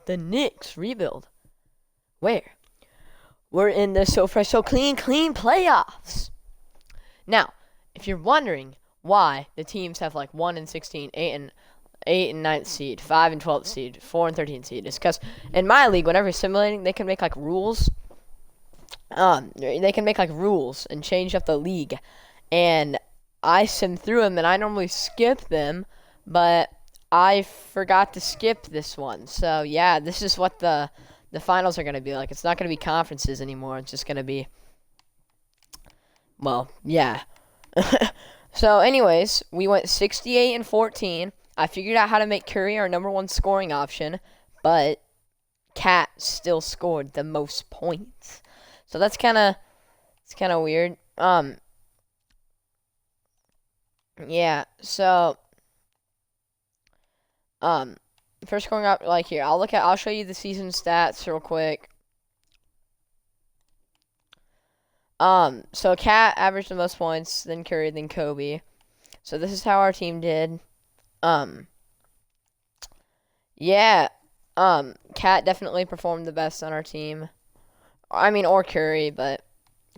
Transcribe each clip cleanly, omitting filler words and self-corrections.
the Knicks rebuild. Where? We're in the So Fresh So Clean playoffs. Now, if you're wondering why the teams have like 1 and 16, 8 and 9th seed, 5 and 12th seed, 4 and 13th seed, it's because in my league, whenever you're simulating, they can make like rules. They can make like rules and change up the league, and I sim through them, and I normally skip them, but I forgot to skip this one. So yeah, this is what the finals are gonna be like. It's not gonna be conferences anymore. It's just gonna be, well, yeah. So anyways, we went 68 and 14. I figured out how to make Curry our #1 scoring option, but Cat still scored the most points. So it's kind of weird. Yeah. So first going up like here, I'll show you the season stats real quick. So Cat averaged the most points, then Curry, then Kobe. So this is how our team did. Yeah. Cat definitely performed the best on our team. I mean, or Curry, but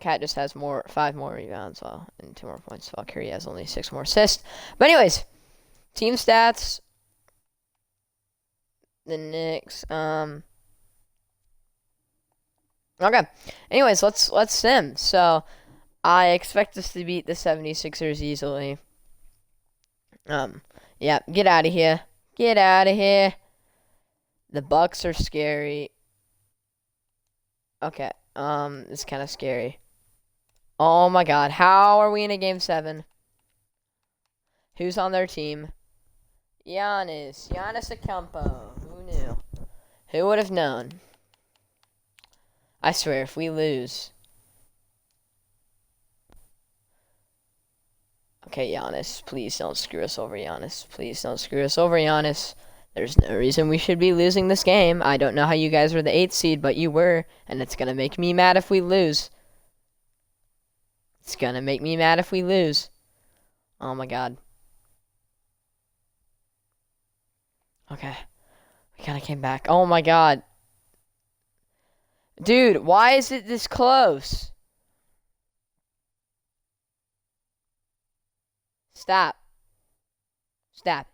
Cat just has 5 more rebounds, and 2 more points, while Curry has only 6 more assists. But anyways, team stats. The Knicks. Okay. Anyways, let's sim. So I expect us to beat the 76ers easily. Yeah, get out of here. Get out of here. The Bucks are scary. Okay. It's kind of scary. Oh my god, how are we in a game 7? Who's on their team? Giannis Acampo. Who knew? Who would have known? I swear, if we lose. Okay, Giannis, please don't screw us over, Giannis. Please don't screw us over, Giannis. There's no reason we should be losing this game. I don't know how you guys were the 8th seed, but you were, and it's gonna make me mad if we lose. It's gonna make me mad if we lose. Oh my god. Okay. We kinda came back. Oh my god. Dude, why is it this close? Stop. Stop.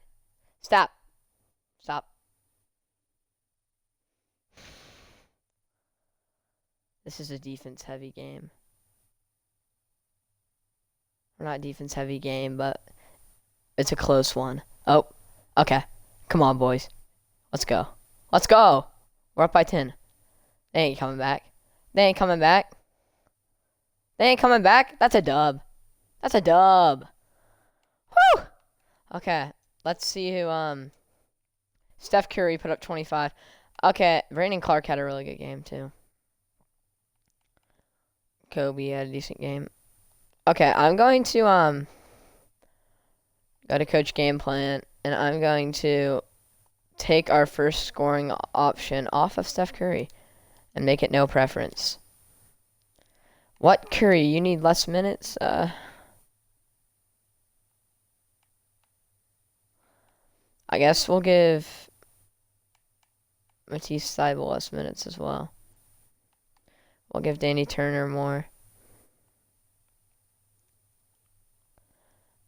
Stop. Stop. This is a defense-heavy game. Or not defense-heavy game, but it's a close one. Oh, okay. Come on, boys. Let's go. Let's go. We're up by 10. They ain't coming back. They ain't coming back. They ain't coming back. That's a dub. That's a dub. Whew. Okay. Let's see who, Steph Curry put up 25. Okay. Brandon Clark had a really good game, too. Kobe had a decent game. Okay. I'm going to, go to Coach Game Plan, and I'm going to take our first scoring option off of Steph Curry and make it no preference. What, Curry? You need less minutes? I guess we'll give Matisse Thybulle less minutes as well. We'll give Danny Turner more.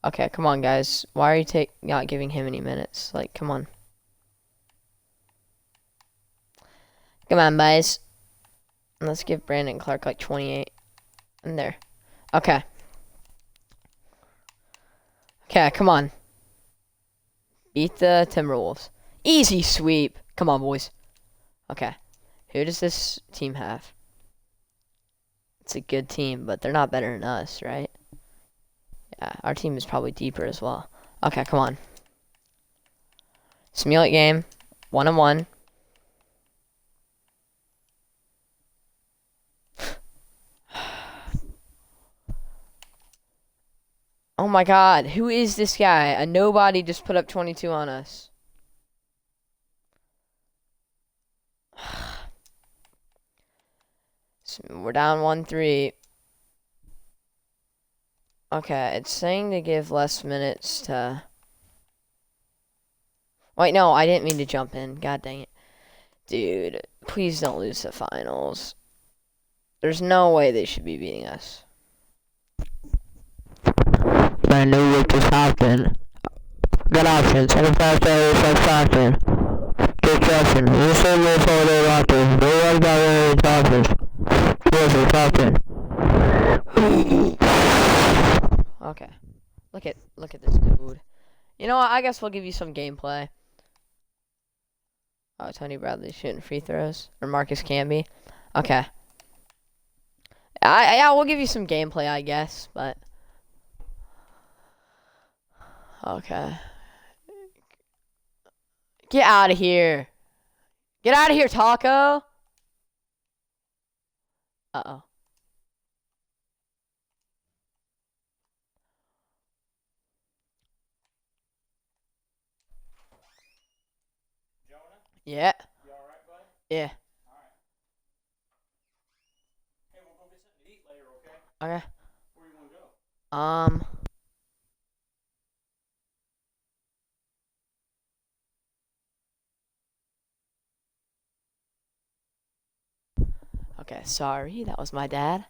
Okay, come on, guys. Why are you not giving him any minutes? Like, come on. Come on, boys. Let's give Brandon Clark like 28. In there. Okay. Okay, come on. Beat the Timberwolves. Easy sweep. Come on, boys. Okay. Who does this team have? It's a good team, but they're not better than us, right? Yeah, our team is probably deeper as well. Okay, come on. Simulate game. 1-on-1. Oh my god, who is this guy? A nobody just put up 22 on us. So we're down 1-3. Okay, it's saying to give less minutes to... Wait, no, I didn't mean to jump in. God dang it. Dude, please don't lose the finals. There's no way they should be beating us. I knew what just happened. Good option. 75 players like option. Good question. You said we're for the option. Don't worry about any options. Here's the option. Okay. Look at this dude. You know what? I guess we'll give you some gameplay. Oh, Tony Bradley shooting free throws. Or Marcus Camby. Okay. Yeah, we'll give you some gameplay, I guess, but okay. Get out of here. Get out of here, Taco. Uh-oh. Jonah? Yeah. You alright, bud? Yeah. Alright. Hey, we'll go get something to eat later, okay? Okay. Where you want to go? Okay, sorry. That was my dad.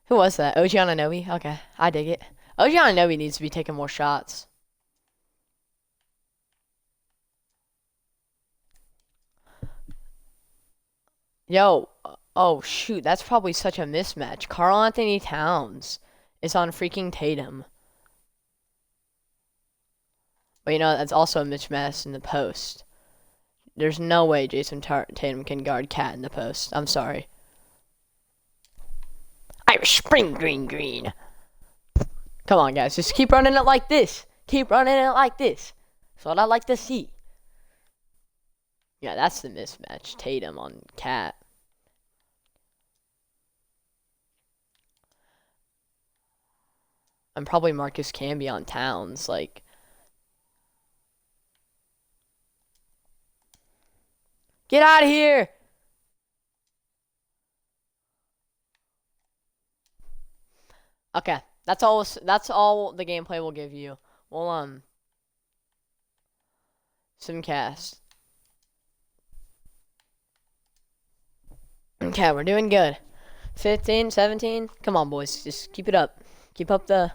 Who was that? OG Anunoby? Okay, I dig it. OG Anunoby needs to be taking more shots. Yo, oh shoot, that's probably such a mismatch. Karl Anthony Towns is on freaking Tatum. But you know, that's also a mismatch in the post. There's no way Jason Tatum can guard Cat in the post. I'm sorry. Irish Spring Green. Come on, guys. Just keep running it like this. Keep running it like this. That's what I like to see. Yeah, that's the mismatch. Tatum on Cat. And probably Marcus Camby on Towns. Like, get out of here. Okay, that's all the gameplay we'll give you. We'll simcast. Okay, we're doing good. 15, 17. Come on, boys. Just keep it up. Keep up the...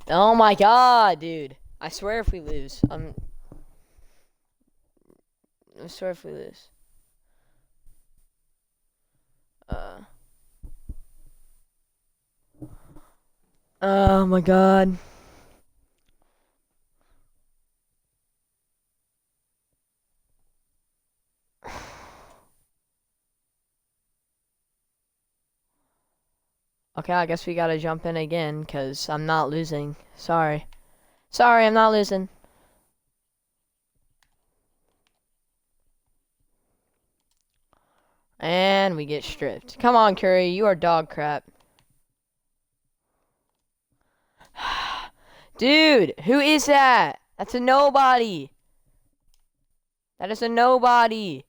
Oh, my God, dude. I swear if we lose. I swear if we lose. Oh, my God. Okay, I guess we gotta jump in again, because I'm not losing. Sorry. Sorry, I'm not losing. And we get stripped. Come on, Curry. You are dog crap. Dude, who is that? That's a nobody. That is a nobody.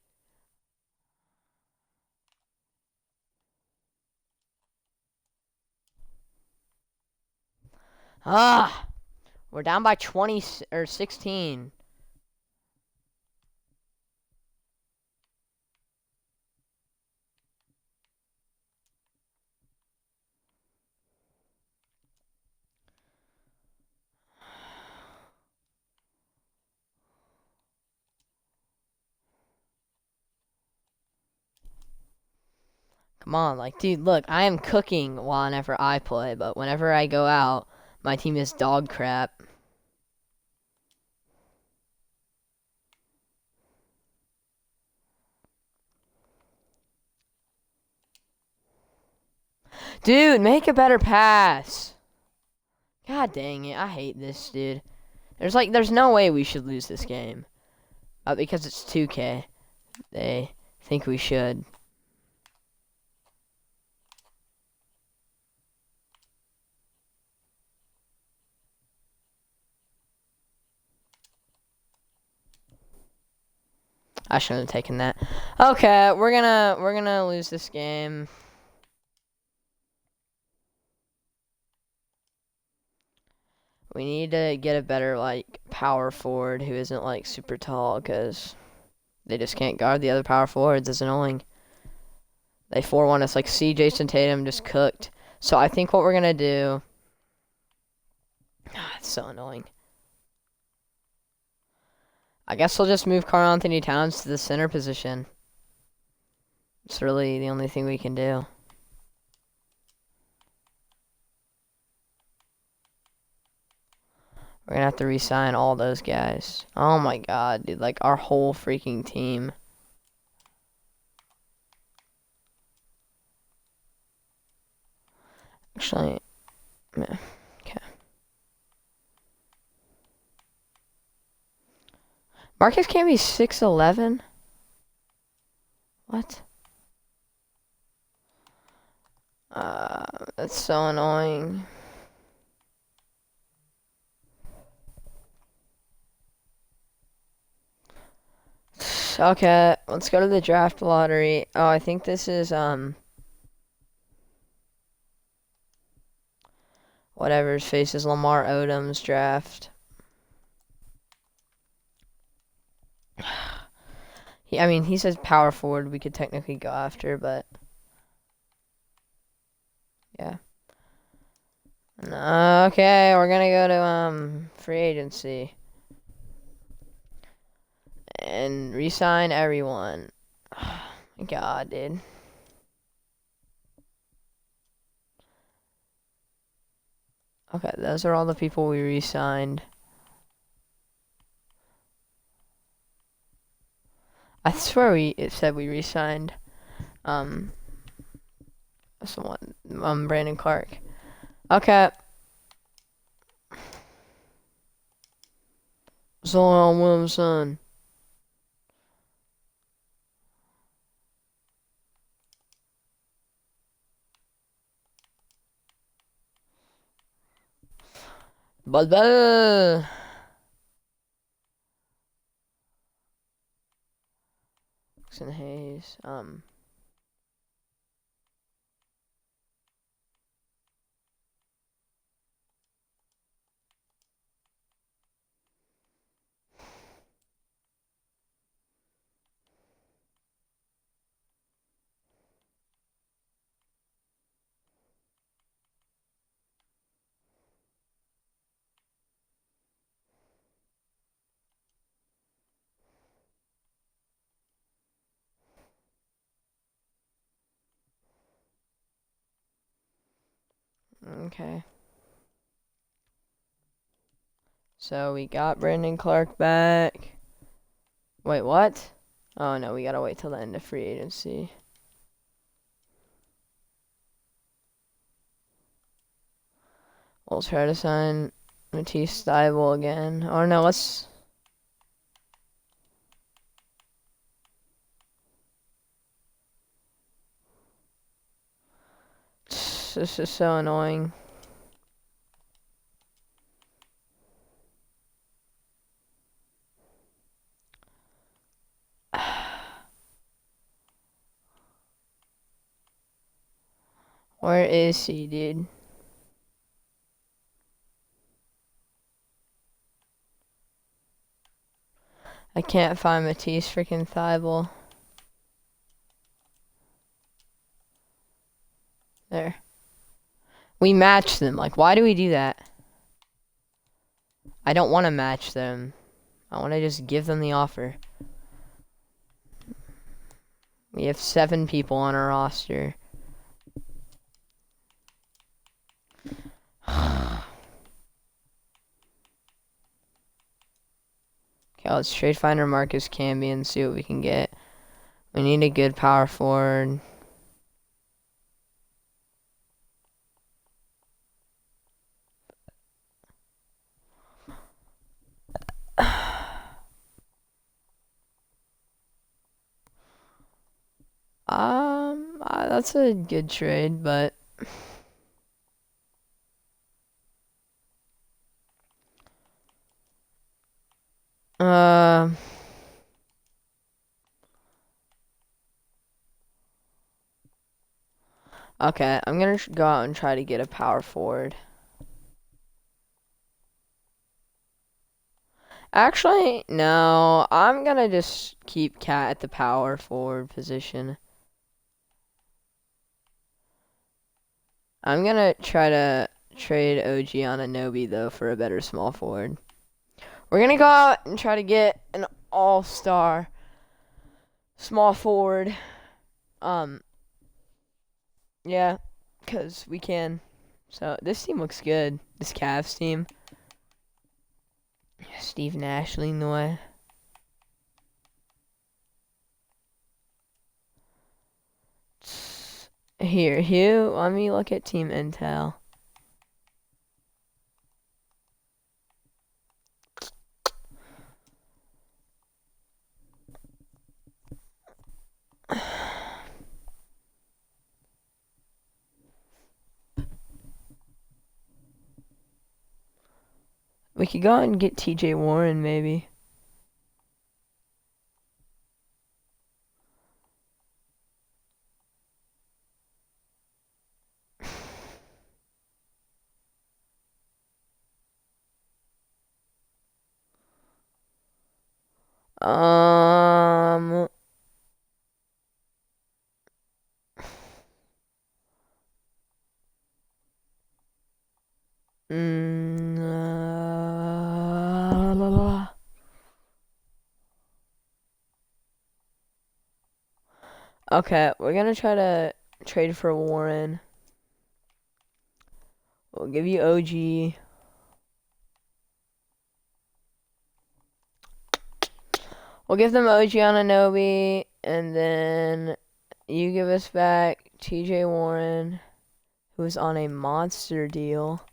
Ah, we're down by 20 or 16. Come on, like, dude, look, I am cooking whenever I play, but whenever I go out, my team is dog crap. Dude, make a better pass. God dang it, I hate this, dude. There's no way we should lose this game. Because it's 2K. They think we should. I shouldn't have taken that. Okay, we're gonna lose this game. We need to get a better like power forward who isn't like super tall, because They just can't guard the other power forwards. It's annoying. They 4-1 us. Like, see, Jason Tatum just cooked. So I think what we're going to do... it's so annoying. I guess we'll just move Karl Anthony Towns to the center position. It's really the only thing we can do. We're going to have to re-sign all those guys. Oh my god, dude. Like, our whole freaking team. Actually, yeah. Okay. Marcus can't be 6'11"? What? That's so annoying. Okay, let's go to the draft lottery. Oh, I think this is, whatever his face is, Lamar Odom's draft. I mean, he says power forward we could technically go after, but... yeah. Okay, we're gonna go to, free agency. And re-sign everyone. Oh my god, dude. Okay, those are all the people we re-signed. I swear it said we re-signed, someone, Brandon Clark. Okay. Zion Williamson. Blah. Jackson Hayes. Okay. So we got Brandon Clark back. Wait, what? Oh no, we gotta wait till the end of free agency. We'll try to sign Matisse Thybulle again. Or no, let's... This is so annoying. Where is he, dude? I can't find Matisse freaking Thybulle. There. We matched them. Like, why do we do that? I don't want to match them. I want to just give them the offer. We have 7 people on our roster. Okay, let's trade finder Marcus Camby and see what we can get. We need a good power forward. That's a good trade, but okay, I'm gonna go out and try to get a power forward. Actually, no. I'm gonna just keep Cat at the power forward position. I'm gonna try to trade OG on Anobi though for a better small forward. We're gonna go out and try to get an all-star small forward. Yeah, cause we can. So this team looks good. This Cavs team. Steve Nash leading the way. Here, Hugh, let me look at team intel. We could go and get TJ Warren, maybe. Um. La, la. Okay, we're gonna try to trade for Warren. We'll give you OG. We'll give them OG Anunoby, and then you give us back TJ Warren, who is on a monster deal.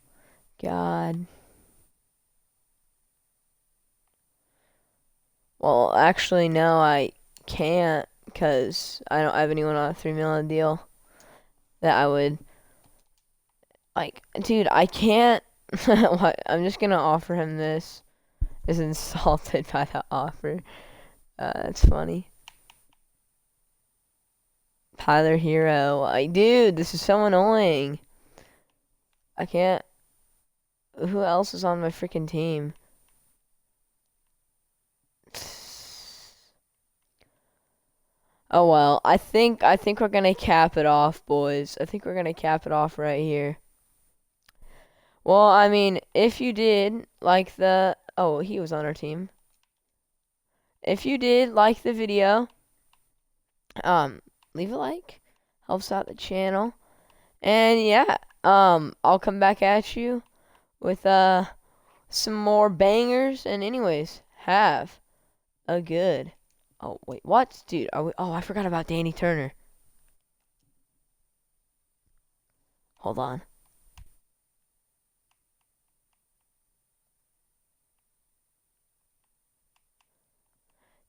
God. Well, actually, no, I can't, because I don't have anyone on a $3 million deal that I would, like, dude, I can't. What? I'm just gonna offer him this. Is insulted by the offer. That's funny. Tyler Hero. Like, dude, this is so annoying. I can't. Who else is on my freaking team? Oh well, I think we're gonna cap it off, boys. I think we're gonna cap it off right here. Well, I mean, if you did like the he was on our team. If you did like the video, leave a like. Helps out the channel. And yeah, I'll come back at you with some more bangers. And anyways, have a good. Oh wait, what, dude? I forgot about Danny Turner. Hold on.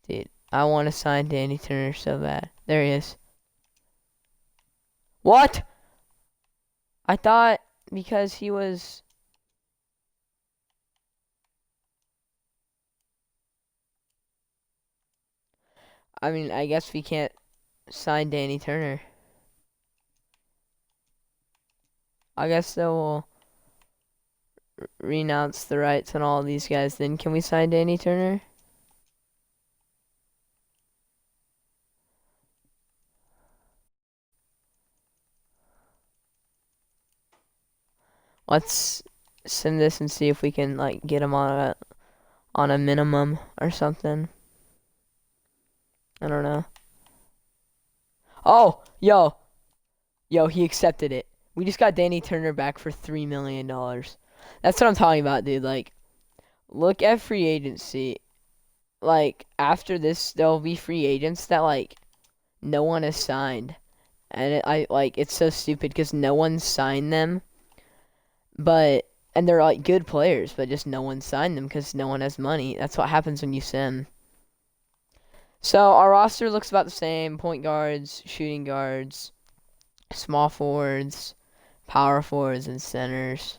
Dude, I want to sign Danny Turner so bad. There he is. What? I thought because he was. I mean, I guess we can't sign Danny Turner. I guess they will renounce the rights on all these guys. Then can we sign Danny Turner? Let's send this and see if we can like get him on a minimum or something. I don't know. Oh, yo, he accepted it. We just got Danny Turner back for $3 million. That's what I'm talking about, dude. Like, look at free agency. Like, after this, there'll be free agents that like no one has signed, and it's so stupid because no one signed them. And they're like good players, but just no one signed them because no one has money. That's what happens when you sim. So our roster looks about the same: point guards, shooting guards, small forwards, power forwards, and centers.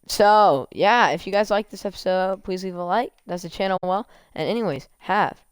So yeah, if you guys like this episode, please leave a like. That's the channel well. And anyways, have